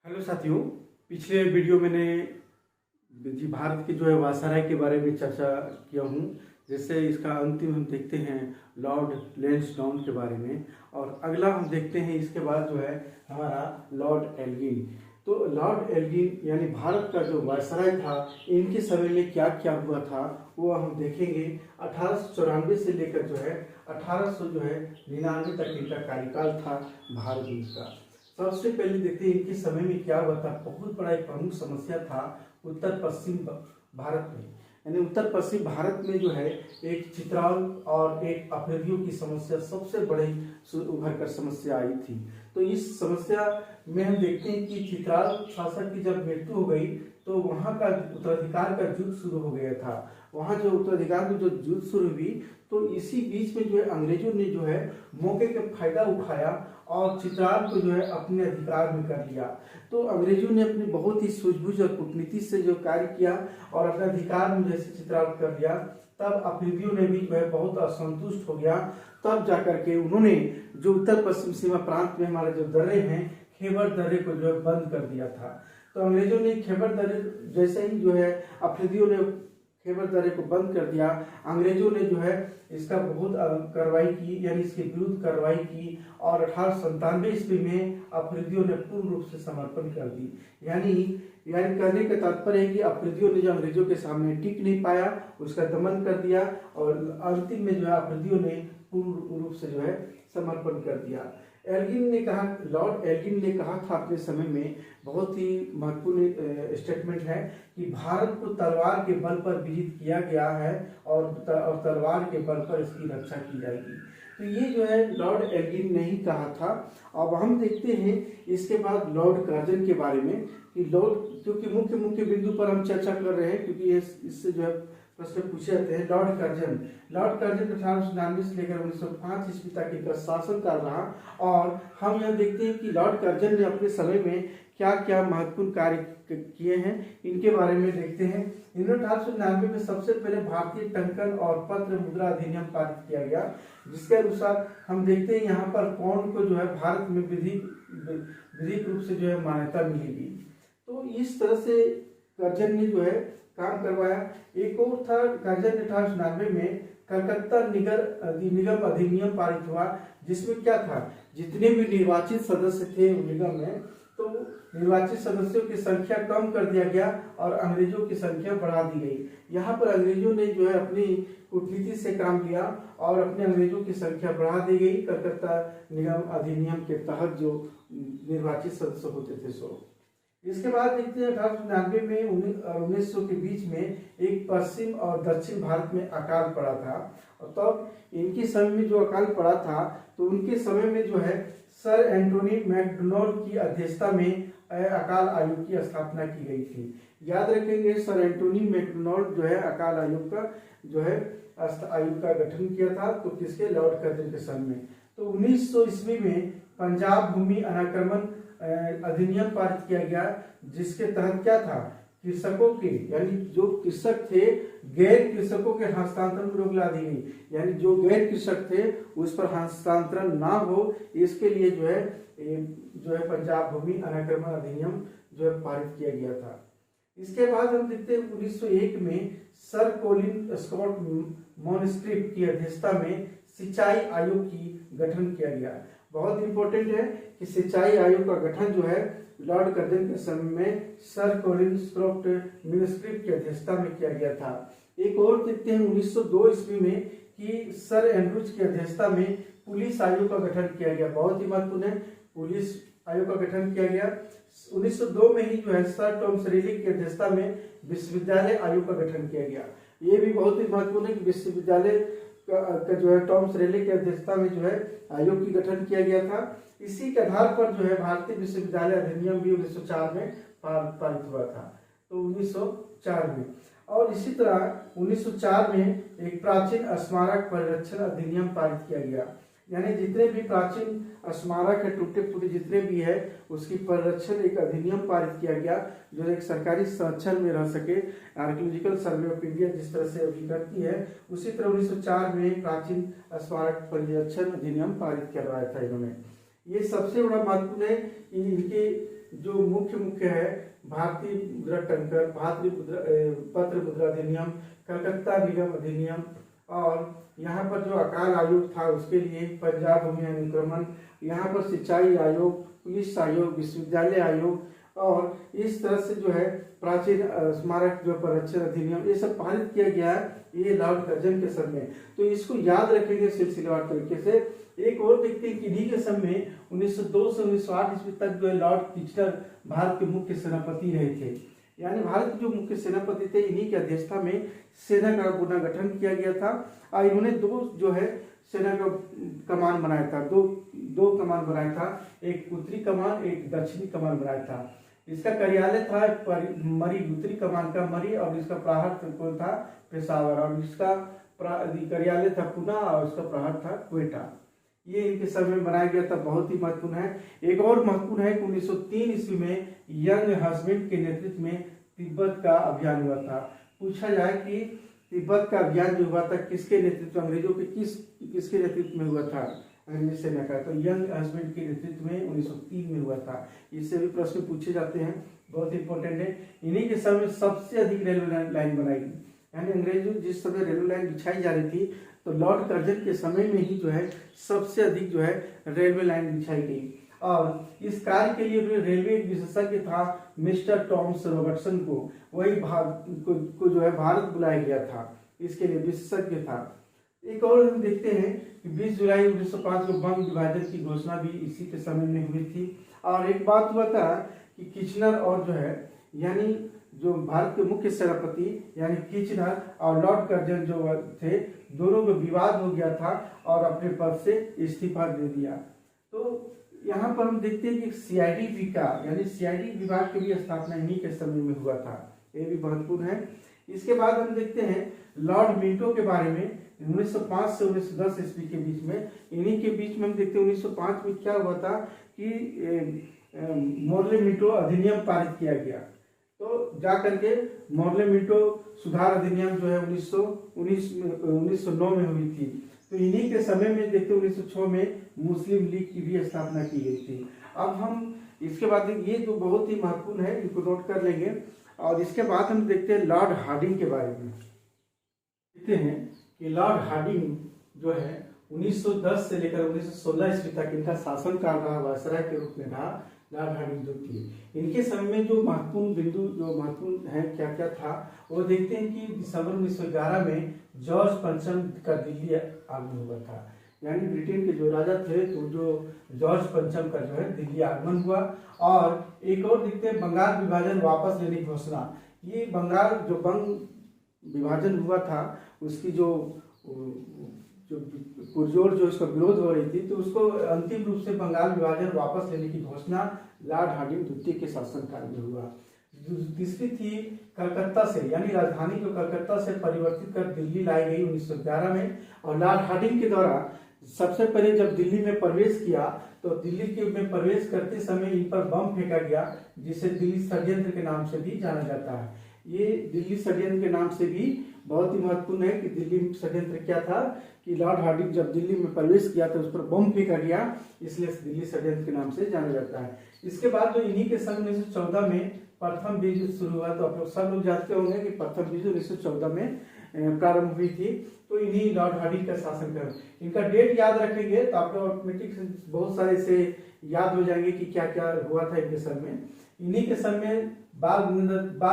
Hello साथियों, पिछले video मैंने जी भारत के जो है वायसराय के बारे में चर्चा किया हूँ। जैसे इसका अंतिम हम देखते हैं लॉर्ड लैंसडाउन के बारे में, और अगला हम देखते हैं इसके बाद जो है हमारा लॉर्ड एल्गिन। तो लॉर्ड एल्गिन यानी भारत का जो वायसराय था, इनके समय में क्या क्या हुआ था वो हम देखेंगे। 1894 से लेकर जो है 1800 जो है 99 तक इनका कार्यकाल था भारत देश का। सबसे पहले देखते हैं इनके समय में क्या हुआ था। बहुत बड़ा एक प्रमुख समस्या था उत्तर पश्चिम भारत में, यानी उत्तर पश्चिम भारत में जो है एक चित्राल और एक अफरीदियों की समस्या सबसे बड़ी उभर कर समस्या आई थी। तो इस समस्या में हम देखते हैं कि चित्राल शासक की जब मृत्यु हो गई तो वहाँ का उत्तराधिकार का युद्ध शुरू हो गया था। वहाँ जो उत्तराधिकार में जो युद्ध शुरू हुई, तो इसी बीच में जो है अंग्रेजों ने जो है मौके का फायदा उठाया और चित्राल को जो है अपने अधिकार में कर लिया। तो अंग्रेजों ने अपनी बहुत ही सूझबूझ और कूटनीति से जो कार्य किया और अपने अधिकार में जैसे चित्राल कर लिया, तब अफरीदियों ने भी जो है बहुत असंतुष्ट हो गया। तब जाकर के उन्होंने जो उत्तर पश्चिम सीमा प्रांत में हमारे जो दर्रे हैं, खैबर दर्रे को जो है बंद कर दिया था। तो अंग्रेजों ने खैबर दर्रे जैसे ही जो है अफरीदियों ने खैबर दर्रे को बंद कर दिया, अंग्रेजों ने जो है इसका बहुत कार्रवाई की, यानी इसके विरुद्ध कार्रवाई की, और 1897 ईस्वी में अफरीदियों ने पूर्ण रूप से समर्पण कर दी। यानी कहने का तात्पर्य है कि अफरीदियों ने जो अंग्रेजों के सामने टिक नहीं पाया, उसका दमन कर दिया, और अंतिम में जो है अफरीदियों ने पूर्ण रूप से जो है समर्पण कर दिया। लॉर्ड एल्गिन ने कहा था अपने समय में, बहुत ही महत्वपूर्ण स्टेटमेंट है, कि भारत को तलवार के बल पर विजित किया गया है और तलवार के बल पर इसकी रक्षा की जाएगी। तो ये जो है लॉर्ड एल्गिन ने ही कहा था। अब हम देखते हैं इसके बाद लॉर्ड कर्जन के बारे में, कि लॉर्ड, क्योंकि मुख्य बिंदु पर हम चर्चा कर रहे हैं, क्योंकि इससे जो है प्रश्न पूछे जाते हैं। लॉर्ड कर्जन 1899 से लेकर 1905 ईस्वी तक इनका शासनकाल रहा, और हम यह देखते हैं कि लॉर्ड कर्जन ने अपने समय में क्या क्या महत्वपूर्ण कार्य किए हैं, इनके बारे में देखते हैं। 1899 में सबसे पहले भारतीय टंकन और पत्र मुद्रा अधिनियम पारित किया गया, जिसके अनुसार हम देखते हैं यहाँ पर पौंड को जो है भारत में विधिक रूप से जो है मान्यता मिलेगी। तो इस तरह से कर्जन ने जो है काम करवाया। एक और था, कर्जन 1899 में कलकत्ता निगम अधिनियम पारित हुआ, जिसमें क्या था, जितने भी निर्वाचित सदस्य थे निगम में, तो निर्वाचित सदस्यों की संख्या कम कर दिया गया और अंग्रेजों की संख्या बढ़ा दी गई। यहाँ पर अंग्रेजों ने जो है अपनी कूटनीति से काम लिया और अपने अंग्रेजों की संख्या बढ़ा दी गई कलकत्ता निगम अधिनियम के तहत जो निर्वाचित सदस्य होते थे सो। इसके बाद देखते हैं 1899 में 1900 के बीच में एक पश्चिम और दक्षिण भारत में अकाल पड़ा था, और तब इनके समय में जो अकाल पड़ा था, तो उनके समय में जो है सर एंटोनी मैकडोनाल्ड की अध्यक्षता में अकाल आयोग की स्थापना की गई थी। याद रखेंगे, सर एंटोनी मैकडोनाल्ड जो है अकाल आयोग का जो है आयोग का गठन किया था, तो किसके, लॉर्ड कर्जन के समय में। तो 1900 ईस्वी में पंजाब भूमि अनाक्रमण अधिनियम पारित किया गया, जिसके तहत क्या था, कृषकों के, यानी जो कृषक थे, गैर कृषकों के हस्तांतरण में रोक लगा दी गई। यानी जो गैर कृषक थे उस पर हस्तांतरण ना हो, इसके लिए जो है पंजाब भूमि अनाक्रमण अधिनियम जो है पारित किया गया था। इसके बाद हम देखते हैं 1901 में सर कोलिन स्कॉट मॉनस्क्रिप्ट की अध्यक्षता में सिंचाई आयोग की गठन किया गया। बहुत इंपॉर्टेंट है कि सिंचाई आयोग का गठन जो है लॉर्ड कर्जन के समय में सर कोलिन स्कॉट मॉनस्क्रिप्ट की अध्यक्षता में किया गया था। एक और देखते हैं 1902 ईस्वी में कि सर एंड्रूज की अध्यक्षता में पुलिस आयोग का गठन किया गया। बहुत ही महत्वपूर्ण है, पुलिस आयोग का गठन किया गया। 1902 में ही जो है सर टॉमस रेली की अध्यक्षता में विश्वविद्यालय आयोग का गठन किया गया। ये भी बहुत ही महत्वपूर्ण है कि विश्वविद्यालय का जो है टॉमस रेले की अध्यक्षता में जो है आयोग की गठन किया गया था। इसी के आधार पर जो है भारतीय विश्वविद्यालय अधिनियम भी 1904 में पारित हुआ था, तो 1904 में। और इसी तरह 1904 में एक प्राचीन स्मारक परिरक्षण अधिनियम पारित किया गया, यानी जितने भी प्राचीन स्मारक है, टूटे फूटे जितने भी है, उसकी परिरक्षण एक अधिनियम पारित किया गया, जो एक सरकारी संरक्षण में रह सके। आर्कियोलॉजिकल सर्वे ऑफ इंडिया जिस तरह से अभी करती है, उसी तरह 1904 में प्राचीन स्मारक परिरक्षण अधिनियम पारित करवाया था इन्होंने। ये सबसे बड़ा महत्वपूर्ण है कि इनके जो मुख्य है भारतीय मुद्रा टंकर, भारतीय पत्र मुद्रा अधिनियम, कलकत्ता निगम अधिनियम, और यहाँ पर जो अकाल आयोग था उसके लिए पंजाब भूमि अनुक्रमण, यहाँ पर सिंचाई आयोग, पुलिस आयोग, विश्वविद्यालय आयोग, और इस तरह से जो है प्राचीन स्मारक जो संरक्षण अधिनियम, ये सब पारित किया गया है ये लॉर्ड कर्जन के समय। तो इसको याद रखेंगे सिलसिलेवार तरीके से। एक और देखते हैं कि इन्हीं के समय 1902 से 1908 ईस्वी तक जो है लॉर्ड किचनर भारत के मुख्य सेनापति रहे थे। यानी भारत के जो मुख्य सेनापति थे इन्हीं की अध्यक्षता में सेना का पुनर्गठन किया गया था, और इन्होंने दो जो है सेना का कमान बनाया था, दो कमान बनाया था, एक उत्तरी कमान, एक दक्षिणी कमान बनाया था। इसका कार्यालय था मरी, उत्तरी कमान का मरी, और इसका प्रहार कौन था, पेशावर, और इसका कार्यालय था पुणे, और इसका प्रहार था क्वेटा। ये इनके समय में बनाया गया था, बहुत ही महत्वपूर्ण है। एक और महत्वपूर्ण है कि 1903 ईस्वी में यंग हस्बैंड के नेतृत्व में तिब्बत का अभियान हुआ था। पूछा जाए कि तिब्बत का अभियान जो हुआ था किसके नेतृत्व, अंग्रेजों के किसके नेतृत्व में हुआ था, अंग्रेज सेना का, तो यंग हस्बैंड के नेतृत्व में 1903 में हुआ था। इससे भी प्रश्न पूछे जाते हैं, बहुत इंपॉर्टेंट है। इन्हीं के समय में सबसे अधिक रेलवे लाइन बनाई गई, यानी अंग्रेजों जिस समय रेलवे लाइन बिछाई जा रही थी तो लॉर्ड कर्जन के समय में ही जो है सबसे अधिक जो है रेलवे लाइन बिछाई गई। और इस कार्य के लिए रेलवे विशेषज्ञ था मिस्टर टॉमस रॉबर्टसन को, वही को जो है भारत बुलाया गया था, इसके लिए विशेषज्ञ था। एक और हम देखते हैं कि 20 जुलाई 1905 को बंग विभाजन की घोषणा भी इसी के समय में हुई थी। और एक बात हुआ था कि किचनर और जो है यानी जो भारत के मुख्य सेनापति यानी किचनर और लॉर्ड कर्जन जो थे, दोनों में विवाद हो गया था और अपने पद से इस्तीफा दे दिया। तो यहाँ पर हम देखते हैं कि सीआईडी का यानी सीआईडी विभाग की भी स्थापना इन्हीं के समय में हुआ था, ये भी महत्वपूर्ण है। इसके बाद हम देखते हैं लॉर्ड मिंटो के बारे में। 1905 से 1910 ईस्वी के बीच में, इन्हीं के बीच में हम देखते हैं 1905 में क्या हुआ था कि मोर्ले मिंटो अधिनियम पारित किया गया। तो जा करके मोर्ले मिंटो सुधार अधिनियम जो है 1909 में हुई थी। तो इन्हीं के समय में देखते 1906 में मुस्लिम लीग की भी स्थापना की गई थी। अब हम इसके बाद ये तो बहुत ही महत्वपूर्ण है, इनको नोट कर लेंगे। और इसके बाद हम देखते हैं लॉर्ड हार्डिंग के बारे में। देखते हैं कि लॉर्ड हार्डिंग जो है 1910 से लेकर 1916 ईस्वी तक इनका शासनकाल रहा, वायसराय के रूप में रहा लॉर्ड हार्डिंग जो थी। इनके समय में जो महत्वपूर्ण बिंदु जो महत्वपूर्ण है क्या क्या था वो देखते हैं कि दिसंबर 1911 में जॉर्ज पंचम का दिल्ली आगमन हुआ था। यानी ब्रिटेन के जो राजा थे तो जो जॉर्ज पंचम का जो है दिल्ली आगमन हुआ। और एक और देखते हैं बंगाल विभाजन वापस लेने की घोषणा। ये बंगाल जो बंग विभाजन हुआ था उसकी जो पुरजोर जो इसका विरोध हो रही थी, तो उसको अंतिम रूप से बंगाल विभाजन वापस लेने की घोषणा लॉर्ड हार्डिंग द्वितीय के शासनकाल में हुआ। तीसरी थी कलकत्ता से, यानी राजधानी को कलकत्ता से परिवर्तित कर दिल्ली लाई गई 1911 में। और लॉर्ड हार्डिंग के द्वारा सबसे पहले जब दिल्ली में प्रवेश किया तो दिल्ली के में प्रवेश करते समय इन पर बम फेंका गया, जिसे दिल्ली षड्यंत्र के नाम से भी जाना जाता है। ये दिल्ली षड्यंत्र के नाम से भी बहुत ही महत्वपूर्ण है कि दिल्ली षड्यंत्र क्या था कि लॉर्ड हार्डिंग जब दिल्ली में प्रवेश किया तो उस पर बम फेंका गया, इसलिए दिल्ली षड्यंत्र के नाम से जाना जाता है। इसके बाद जो इन्हीं के सन 1914 में प्रथम विश्व युद्ध शुरू हुआ। तो आप लोग सब लोग जानते होंगे कि प्रथम विश्व 1914 में प्रारंभ हुई थी। तो इन्हीं लॉर्ड हार्डिंग का शासनकाल, इनका डेट याद रखेंगे तो आप लोग ऑटोमेटिक बहुत सारे से याद हो जाएंगे कि क्या क्या हुआ था इनके समय में। इन्हीं के समय में बाल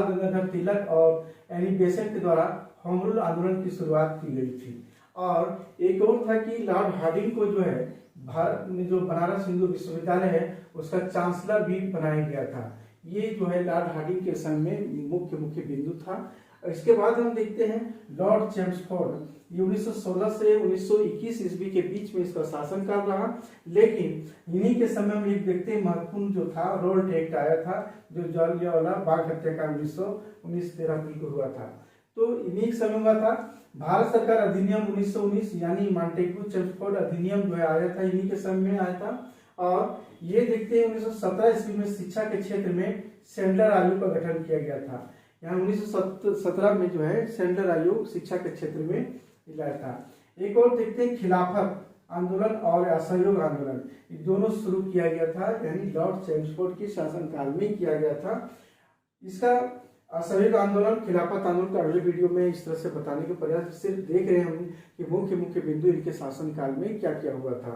गंगाधर तिलक और एनी बेसेंट के द्वारा होम रूल आंदोलन की शुरुआत की गई थी। और एक और था कि लॉर्ड हार्डिंग को जो है भारत में जो बनारस हिंदू विश्वविद्यालय है उसका चांसलर भी बनाया गया था। ये जो है लॉर्ड हार्डिंग के समय में मुख्य बिंदु था। इसके बाद हम देखते हैं लॉर्ड चेम्सफोर्ड, ये 1916 से 1921 ईस्वी के बीच में इसका शासनकाल रहा। लेकिन इन्हीं के समय में एक देखते महत्वपूर्ण जो था रोल्ट एक्ट आया था, जो जलियांवाला बाग हत्याकांड 1913 को हुआ था। तो इन्हीं समय हुआ था। भारत सरकार अधिनियम 1919 यानी मॉन्टेग्यू चेम्सफोर्ड अधिनियम जो है आया था, इन्हीं के समय में आया था। और ये देखते हैं 1917 ईस्वी में शिक्षा के क्षेत्र में सैंडलर आयोग का गठन किया गया था। यहाँ 1917 में जो है सैंडलर आयोग शिक्षा के क्षेत्र में लाया था। एक और देखते हैं खिलाफत आंदोलन और असहयोग आंदोलन, ये दोनों शुरू किया गया था, यानी लॉर्ड चैम्सफोर्ड के शासनकाल में किया गया था। इसका असहयोग आंदोलन, खिलाफत आंदोलन का अगले वीडियो में इस तरह से बताने के प्रयास, सिर्फ देख रहे हैं हम कि मुख्य मुख्य बिंदु इनके शासनकाल में क्या क्या हुआ था।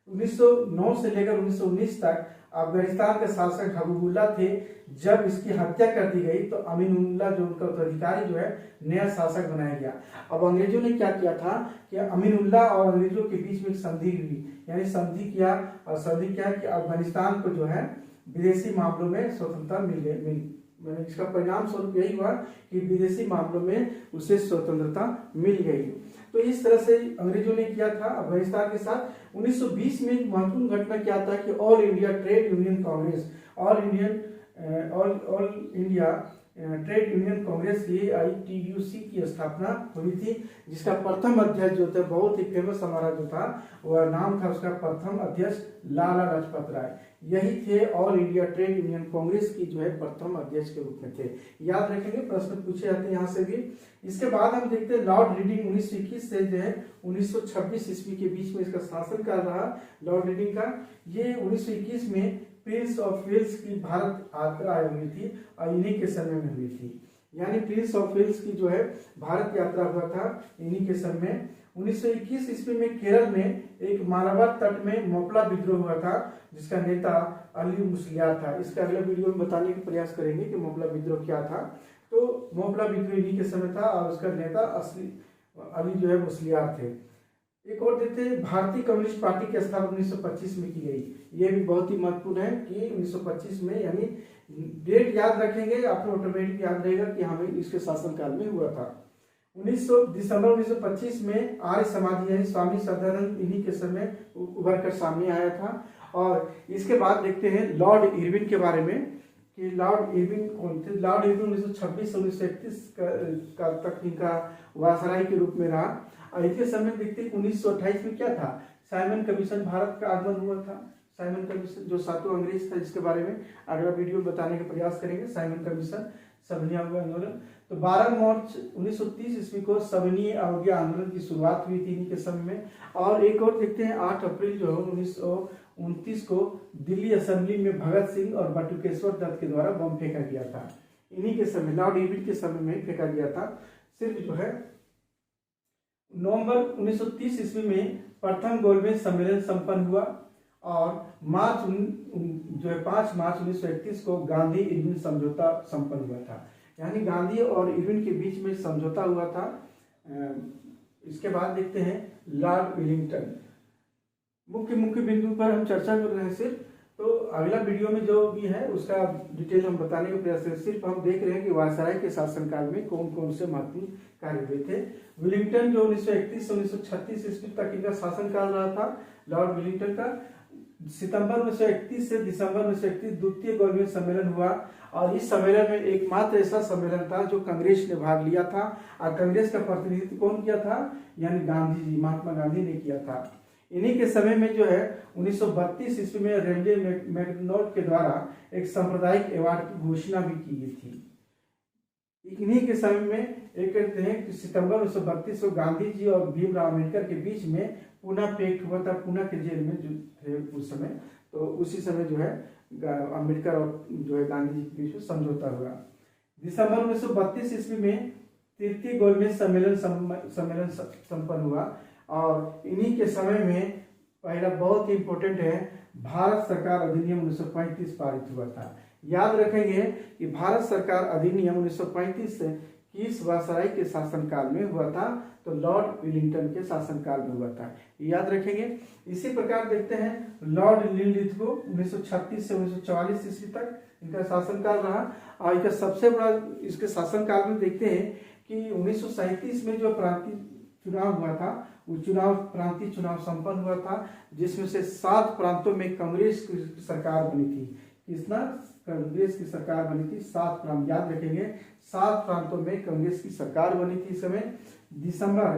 1909 से लेकर 1919 तक अफगानिस्तान के शासक हबीबुल्लाह थे। जब इसकी हत्या कर दी गई तो अमीनुल्लाह जो उनका उत्तराधिकारी जो है नया शासक बनाया गया। अब अंग्रेजों ने क्या किया था कि अमीनुल्लाह और अंग्रेजों के बीच में एक संधि हुई, यानी संधि किया, और संधि क्या कि अफगानिस्तान को जो है विदेशी मामलों में स्वतंत्रता मैंने इसका परिणाम स्वरूप यही हुआ कि विदेशी मामलों में उसे स्वतंत्रता मिल गई। तो इस तरह से अंग्रेजों ने किया था अफगानिस्तान के साथ। 1920 में एक महत्वपूर्ण घटना क्या था कि all India trade union Congress, all India trade union Congress AITUC की स्थापना हुई थी, जिसका प्रथम अध्यक्ष जो था, बहुत ही फेमस हमारा जो था, वह नाम था उसका प्रथम अध्यक्ष लाला लाजपत राय। यही थे all India trade union Congress की जो है प्रथम अध्यक्ष के रूप में थे। याद रखेंगे, प्रश्न पूछे जाते हैं यहाँ से भी। इसके बाद हम देखते हैं लॉर्ड रीडिंग 1921 से जो है 1926 ईस्वी के बीच में इसका शासनकाल रहा लॉर्ड रीडिंग का। ये 1921 में प्रिंस ऑफ वेल्स की भारत यात्रा आई हुई थी और इन्हीं के समय में हुई थी, यानी प्रिंस ऑफ वेल्स की जो है भारत यात्रा हुआ था इन्हीं के समय में। 1921 ईस्वी में केरल में एक मालाबार तट में मोपला विद्रोह हुआ था, जिसका नेता अली मुस्लियार था। इसका अगला वीडियो में बताने का प्रयास करेंगे कि मोपला विद्रोह क्या था। तो मोपला विद्रोह इन्हीं के समय था और उसका नेता अली जो है मुस्लियार थे। एक और देखते हैं, भारतीय कम्युनिस्ट पार्टी की स्थापना 1925 में की गई। ये भी बहुत ही महत्वपूर्ण है कि 1925 में, यानी डेट याद रखेंगे, आपको ऑटोमेटिक याद रहेगा कि हमें इसके शासनकाल में हुआ था। दिसंबर 1925 में आर्य समाजी यानी स्वामी श्रद्धानंद इन्हीं के समय उभर कर सामने आया था। और इसके बाद देखते हैं लॉर्ड इरविन के बारे में कि लॉर्ड इरविन कौन थे। लॉर्ड इरविन 1926 से 1931 का तक इनका वायसराय के रूप में रहा। और इनके समय देखते हैं 1928 में क्या था, साइमन कमीशन भारत का आगमन हुआ था। साइमन कमीशन जो सातों अंग्रेज था, जिसके बारे में अगला वीडियो बताने का प्रयास करेंगे। साइमन कमीशन, सविनय अवज्ञा आंदोलन। तो 12 मार्च 1930 ईस्वी को सविनय अवज्ञा आंदोलन की शुरुआत हुई थी इन्हीं के समय में। और एक और देखते हैं 8 अप्रैल जो है 1929 को दिल्ली असेंबली में भगत सिंह और बटुकेश्वर दत्त के द्वारा बम फेंका गया था। इन्हीं के समय, लॉर्ड इरविन के समय में फेंका गया था। सिर्फ जो है नवंबर 1930 ईस्वी में प्रथम गोलमेज सम्मेलन संपन्न हुआ और जो है 5 मार्च 1931 को गांधी इरविन समझौता संपन्न हुआ था, यानी गांधी और इरविन के बीच में समझौता हुआ था। इसके बाद देखते हैं लॉर्ड वेलिंगटन। मुख्य बिंदु पर हम चर्चा कर रहे हैं सिर्फ, तो अगला वीडियो में जो भी है उसका डिटेल हम बताने का प्रयास करें। सिर्फ हम देख रहे हैं कि वायसराय के शासनकाल में कौन कौन से महत्वपूर्ण कार्य हुए थे। विलिंगटन जो 1931 से 1936 ईस्वी तक इनका शासनकाल रहा था, लॉर्ड विलिंगटन का। सितंबर 1931 से दिसंबर 1931 द्वितीय गोलमेज सम्मेलन हुआ और इस सम्मेलन में एकमात्र ऐसा सम्मेलन था जो कांग्रेस ने भाग लिया था। और कांग्रेस का प्रतिनिधित्व कौन किया था, यानी गांधी जी, महात्मा गांधी ने किया था। इन्हीं के समय में जो है 1932 ईस्वी में रेलवे मैकडोनाल्ड के द्वारा एक सांप्रदायिक अवार्ड की घोषणा भी की गई थी। इन्हीं के समय में एक कहते हैं कि सितंबर 1932 को गांधी जी और भीमराव अम्बेडकर के बीच में पुणे पैक्ट हुआ था। पुणे के जेल में जो थे उस समय, तो उसी समय जो है अम्बेडकर और जो है गांधी जी के बीच में समझौता हुआ। दिसंबर 1932 ईस्वी में तृतीय गोलमेज सम्मेलन संपन्न हुआ और इन्हीं के समय में पहला बहुत ही इंपॉर्टेंट है, भारत सरकार अधिनियम 1935 पारित हुआ था। याद रखेंगे कि भारत सरकार अधिनियम 1935 से किस वायसराय के शासनकाल में हुआ था, तो लॉर्ड विलिंगटन के शासनकाल में हुआ था, याद रखेंगे। इसी प्रकार देखते हैं लॉर्ड लिनलिथगो 1936 से 1944 ईस्वी तक इनका शासनकाल रहा। और इनका सबसे बड़ा इसके शासनकाल में देखते हैं कि 1937 में जो प्रांतीय चुनाव हुआ था, वो प्रांतीय चुनाव संपन्न हुआ था, जिसमें से 7 प्रांतों में कांग्रेस की सरकार बनी थी। कितना, कांग्रेस की सरकार बनी थी 7 प्रांत, याद रखेंगे 7 प्रांतों में कांग्रेस की सरकार बनी थी। इस समय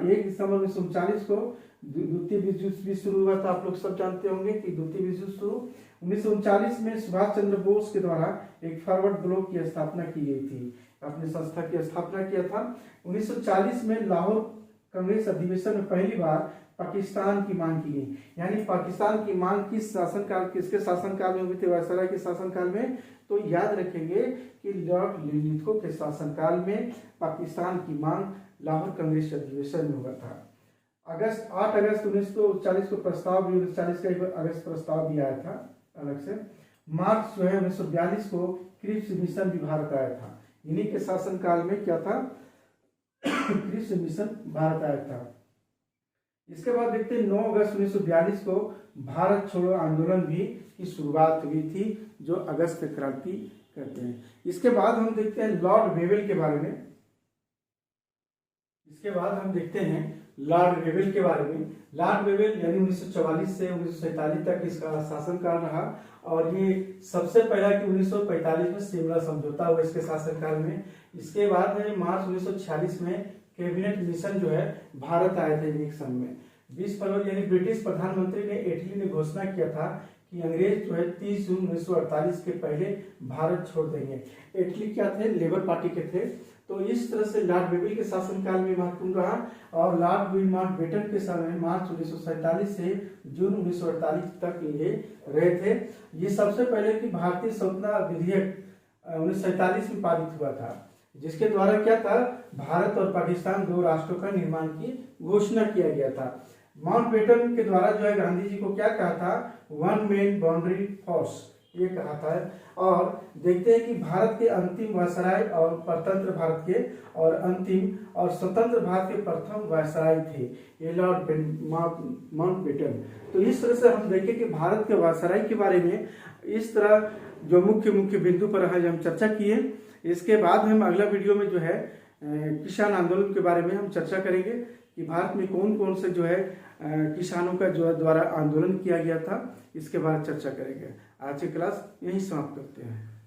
1 दिसंबर 1939 को द्वितीय विश्व युद्ध शुरू हुआ था। आप लोग सब जानते होंगे कि द्वितीय विश्व युद्ध शुरू 1939 में सुभाष चंद्र बोस के द्वारा एक फॉरवर्ड ब्लॉक की स्थापना की गई थी, अपनी संस्था की स्थापना किया था। 1940 में लाहौर कांग्रेस अधिवेशन में पहली बार पाकिस्तान की मांग की गई। यानी पाकिस्तान की मांग किसके शासनकाल में हुई थी? वायसराय के शासनकाल में। तो याद रखेंगे कि लॉर्ड लिनलिथगो के शासनकाल में पाकिस्तान की मांग लाहौर कांग्रेस अधिवेशन में हुआ था। 8 अगस्त 1940 को प्रस्ताव भी, 1940 का अगस्त प्रस्ताव भी आया था अलग से। मार्च जो है 1942 को क्रिप्स मिशन भी भारत आया था। इन्हीं के शासनकाल में क्या था? क्रिप्स मिशन भारत आया था। इसके बाद देखते हैं 9 अगस्त 1942 को भारत छोड़ो आंदोलन भी की शुरुआत हुई थी, जो अगस्त क्रांति कहते हैं। इसके बाद हम देखते हैं लॉर्ड वेवेल के बारे में। इसके बाद हम देखते हैं लॉर्ड वेवेल के बारे में। लॉर्ड वेवेल यानी 1944 से 1947 तक इसका शासनकाल रहा, और ये सबसे पहला कि 1945 में शिमला समझौता हुआ इसके शासनकाल में। इसके बाद है मार्च 1946 में कैबिनेट मिशन जो है भारत आए थे निक्सन में। 20 फरवरी यानी ब्रिटिश प्रधानमंत्री ने एटली ने घोषणा किया था कि अंग्रेज जो है 30 जून 1948 के पहले भारत छोड़ देंगे। एटली क्या थे? लेबर पार्टी के थे। तो इस तरह से लॉर्ड वेवेल के शासनकाल में महत्वपूर्ण रहा, और लॉर्ड माउंटबेटन के समय मार्च 1947 से जून 1948 तक ये रहे थे। ये सबसे पहले कि भारतीय स्वतंत्रता विधेयक 1947 में पारित हुआ था, जिसके द्वारा क्या था? भारत और पाकिस्तान 2 राष्ट्रों का निर्माण की घोषणा किया गया था। माउंटबेटन के द्वारा जो है गांधी जी को क्या कहा था? 1 मैन बाउंड्री फोर्स, ये कहा था। और देखते हैं कि भारत के अंतिम वायसराय और स्वतंत्र भारत के और अंतिम और स्वतंत्र भारत के प्रथम वायसराय थे ये लॉर्ड माउंटबेटन। तो इस तरह से हम देखें कि भारत के वायसराय के बारे में इस तरह जो मुख्य बिंदु पर आज हम चर्चा किए। इसके बाद हम अगला वीडियो में जो है किसान आंदोलन के बारे में हम चर्चा करेंगे कि भारत में कौन कौन से जो है किसानों का जो द्वारा आंदोलन किया गया था, इसके बारे में चर्चा करेंगे। आज की क्लास यहीं समाप्त करते हैं।